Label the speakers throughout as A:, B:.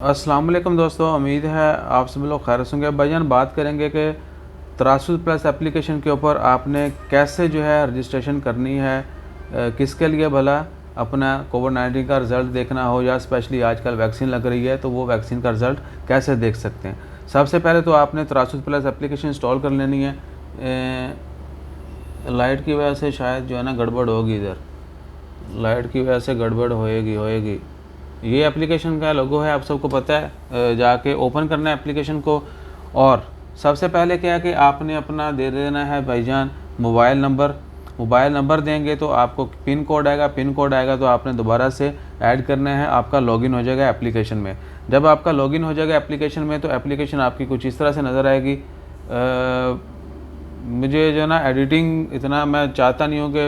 A: अस्सलाम वालेकुम दोस्तों, उम्मीद है आप सब लोग खैर से होंगे। भाईजान बात करेंगे कि तरासुल प्लस एप्लीकेशन के ऊपर आपने कैसे जो है रजिस्ट्रेशन करनी है, किसके लिए भला अपना कोविड-19 का रिज़ल्ट देखना हो या स्पेशली आजकल वैक्सीन लग रही है तो वो वैक्सीन का रिज़ल्ट कैसे देख सकते हैं। सबसे पहले तो आपने तरासुल प्लस एप्लीकेशन इंस्टॉल कर लेनी है। लाइट की वजह से शायद जो है ना गड़बड़ होगी, इधर लाइट की वजह से गड़बड़ होएगी। ये एप्लीकेशन का लोगो है, आप सबको पता है। जाके ओपन करना है एप्लीकेशन को और सबसे पहले क्या है कि आपने अपना दे देना है भाईजान मोबाइल नंबर देंगे तो आपको पिन कोड आएगा तो आपने दोबारा से ऐड करना है। आपका लॉगिन हो जाएगा एप्लीकेशन में। जब आपका लॉगिन हो जाएगा एप्लीकेशन में तो एप्लीकेशन आपकी कुछ इस तरह से नज़र आएगी। मुझे जो है ना एडिटिंग इतना मैं चाहता नहीं हूँ कि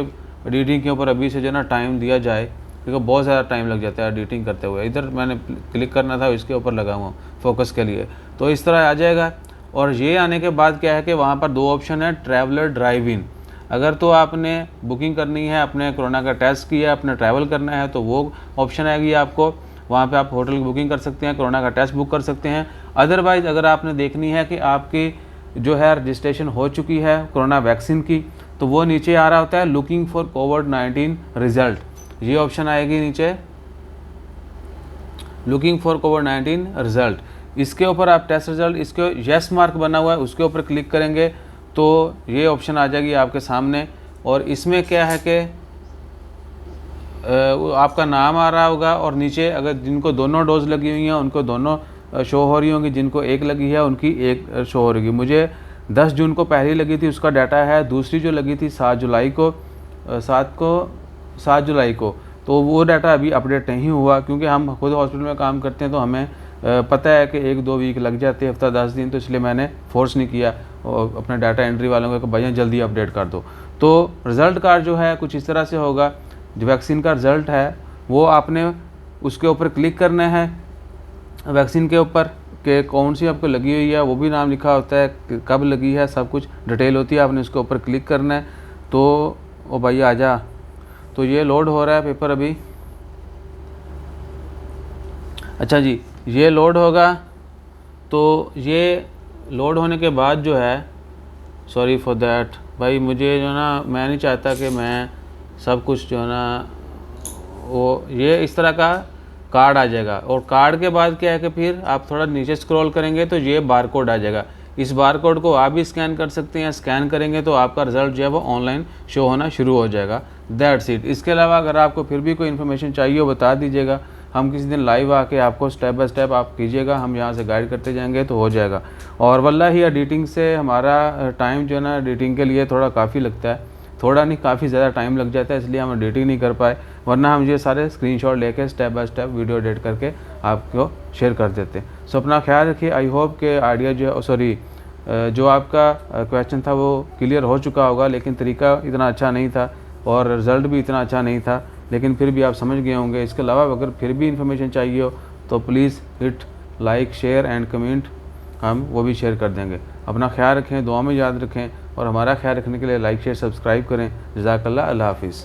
A: एडिटिंग के ऊपर अभी से जो है ना टाइम दिया जाए, क्योंकि बहुत ज़्यादा टाइम लग जाता है एडिटिंग करते हुए। इधर मैंने क्लिक करना था, इसके ऊपर लगा हुआ फोकस के लिए, तो इस तरह आ जाएगा। और ये आने के बाद क्या है कि वहाँ पर दो ऑप्शन है, ट्रैवलर ड्राइव इन। अगर तो आपने बुकिंग करनी है, अपने कोरोना का टेस्ट किया, अपने ट्रैवल करना है तो वो ऑप्शन आएगी आपको। वहाँ पे आप होटल की बुकिंग कर सकते हैं, कोरोना का टेस्ट बुक कर सकते हैं। अदरवाइज़ अगर आपने देखनी है कि आपकी जो है रजिस्ट्रेशन हो चुकी है कोरोना वैक्सीन की, तो वो नीचे आ रहा होता है लुकिंग फॉर कोविड-19 रिज़ल्ट। ये ऑप्शन आएगी नीचे, लुकिंग फॉर कोविड-19 रिज़ल्ट। इसके ऊपर आप टेस्ट रिज़ल्ट, इसके येस मार्क बना हुआ है उसके ऊपर क्लिक करेंगे तो ये ऑप्शन आ जाएगी आपके सामने। और इसमें क्या है कि आपका नाम आ रहा होगा और नीचे अगर जिनको दोनों डोज लगी हुई हैं उनको दोनों शो हो रही होंगी, जिनको एक लगी है उनकी एक शो हो रही। मुझे 10 जून को पहली लगी थी, उसका डाटा है। दूसरी जो लगी थी 7 जुलाई को, तो वो डाटा अभी अपडेट नहीं हुआ, क्योंकि हम खुद हॉस्पिटल में काम करते हैं तो हमें पता है कि 1-2 वीक लग जाते हैं, हफ्ता 10 दिन, तो इसलिए मैंने फोर्स नहीं किया और अपने डाटा एंट्री वालों को कि भैया जल्दी अपडेट कर दो। तो रिज़ल्ट कार्ड जो है कुछ इस तरह से होगा। जो वैक्सीन का रिज़ल्ट है वो आपने उसके ऊपर क्लिक करना है, वैक्सीन के ऊपर कि कौन सी आपको लगी हुई है, वो भी नाम लिखा होता है, कब लगी है, सब कुछ डिटेल होती है। आपने उसके ऊपर क्लिक करना है तो ओ भैया आ जा। तो ये लोड हो रहा है पेपर अभी। अच्छा जी, ये लोड होगा तो ये लोड होने के बाद जो है, सॉरी फॉर दैट भाई, मुझे जो ना मैं नहीं चाहता कि मैं सब कुछ जो है ना वो ये इस तरह का कार्ड आ जाएगा। और कार्ड के बाद क्या है कि फिर आप थोड़ा नीचे स्क्रॉल करेंगे तो ये बार कोड आ जाएगा। इस बार कोड को आप भी स्कैन कर सकते हैं। स्कैन करेंगे तो आपका रिज़ल्ट जो है वो ऑनलाइन शो होना शुरू हो जाएगा। That's it. इसके अलावा अगर आपको फिर भी कोई इन्फॉर्मेशन चाहिए हो बता दीजिएगा, हम किसी दिन लाइव आके आपको स्टेप बाय स्टेप आप कीजिएगा, हम यहाँ से गाइड करते जाएंगे तो हो जाएगा। और वल्लाही एडिटिंग से हमारा टाइम जो है ना एडिटिंग के लिए थोड़ा काफ़ी लगता है, थोड़ा नहीं काफ़ी ज़्यादा टाइम लग जाता है, इसलिए हम एडिटिंग नहीं कर पाए, वरना हम ये सारे स्क्रीनशॉट लेके step by step video edit करके आपको शेयर कर देते। सो अपना ख्याल रखिए। आई होप के आइडिया जो है, सॉरी जो आपका क्वेश्चन था वो क्लियर हो चुका होगा, लेकिन तरीका इतना अच्छा नहीं था और रिज़ल्ट भी इतना अच्छा नहीं था, लेकिन फिर भी आप समझ गए होंगे। इसके अलावा अगर फिर भी इन्फॉर्मेशन चाहिए हो तो please hit like, share and comment, हम वो भी शेयर कर देंगे। अपना ख्याल रखें, दुआ में याद रखें और हमारा ख्याल रखने के लिए लाइक, शेयर, सब्सक्राइब करें। जज़ाकल्लाह, अल्लाह हाफ़िज़।